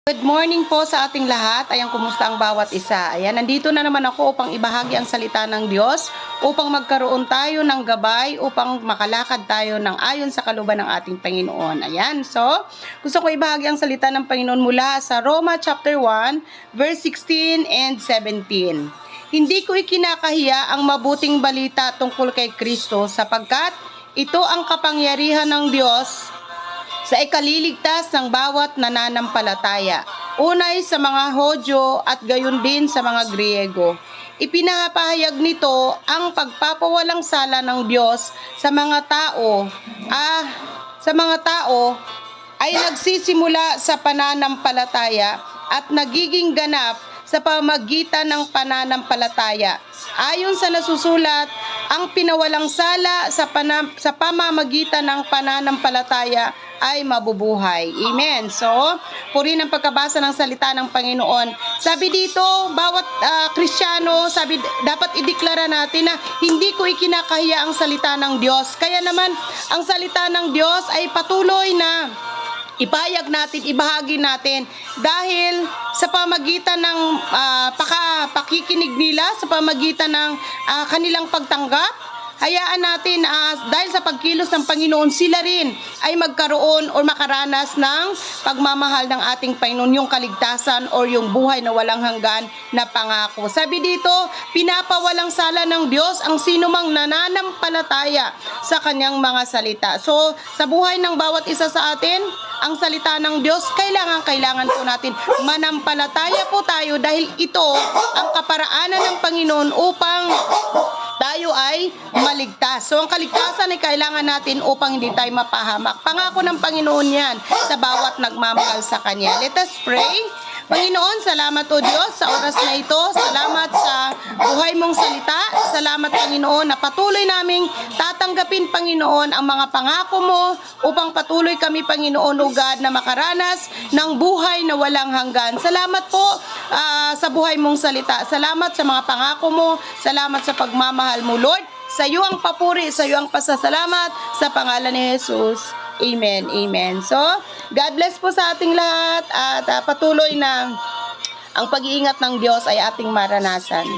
Good morning po sa ating lahat. Ayan, kumusta ang bawat isa? Ayan, nandito na naman ako upang ibahagi ang salita ng Diyos, upang magkaroon tayo ng gabay, upang makalakad tayo ng ayon sa kalooban ng ating Panginoon. Ayan, so, gusto ko ibahagi ang salita ng Panginoon mula sa Roma chapter 1, verse 16 and 17. Hindi ko ikinakahiya ang mabuting balita tungkol kay Kristo sapagkat ito ang kapangyarihan ng Diyos sa ikaliligtas ng bawat nananampalataya. Unay sa mga Hodyo at gayon din sa mga Griego. Ipinapahayag nito ang pagpapawalang sala ng Diyos sa mga tao. Sa mga tao ay nagsisimula sa pananampalataya at nagiging ganap sa pamamagitan ng pananampalataya. Ayon sa nasusulat, ang pinawalang sala sa pamamagitan ng pananampalataya ay mabubuhay. Amen. So, puri ng pagkabasa ng salita ng Panginoon. Sabi dito, bawat Kristiyano, sabi dapat ideklara natin na hindi ko ikinakahiya ang salita ng Diyos. Kaya naman, ang salita ng Diyos ay patuloy na ipahayag natin, ibahagi natin dahil sa pamagitan ng pakikinig nila, sa pamagitan ng kanilang pagtanggap, hayaan natin dahil sa pagkilos ng Panginoon, sila rin ay magkaroon o makaranas ng pagmamahal ng ating Panginoon, yung kaligtasan o yung buhay na walang hanggan na pangako. Sabi dito, pinapawalang sala ng Diyos ang sinumang nananampalataya sa kanyang mga salita. So, sa buhay ng bawat isa sa atin, ang salita ng Diyos, kailangan po natin manampalataya po tayo dahil ito ang kaparaanan ng Panginoon upang tayo ay maligtas. So, ang kaligtasan ay kailangan natin upang hindi tayo mapahamak. Pangako ng Panginoon yan sa bawat nagmamahal sa Kanya. Let us pray. Panginoon, salamat o Diyos sa oras na ito. Salamat sa buhay mong salita. Salamat, Panginoon, na patuloy naming tatanggapin, Panginoon, ang mga pangako mo upang patuloy kami, Panginoon, o God, na makaranas ng buhay na walang hanggan. Salamat po sa buhay mong salita. Salamat sa mga pangako mo. Salamat sa pagmamahal mo, Lord. Sa iyo ang papuri, sa iyo ang pasasalamat sa pangalan ni Jesus. Amen, amen. So, God bless po sa ating lahat at patuloy na ang pag-iingat ng Diyos ay ating maranasan.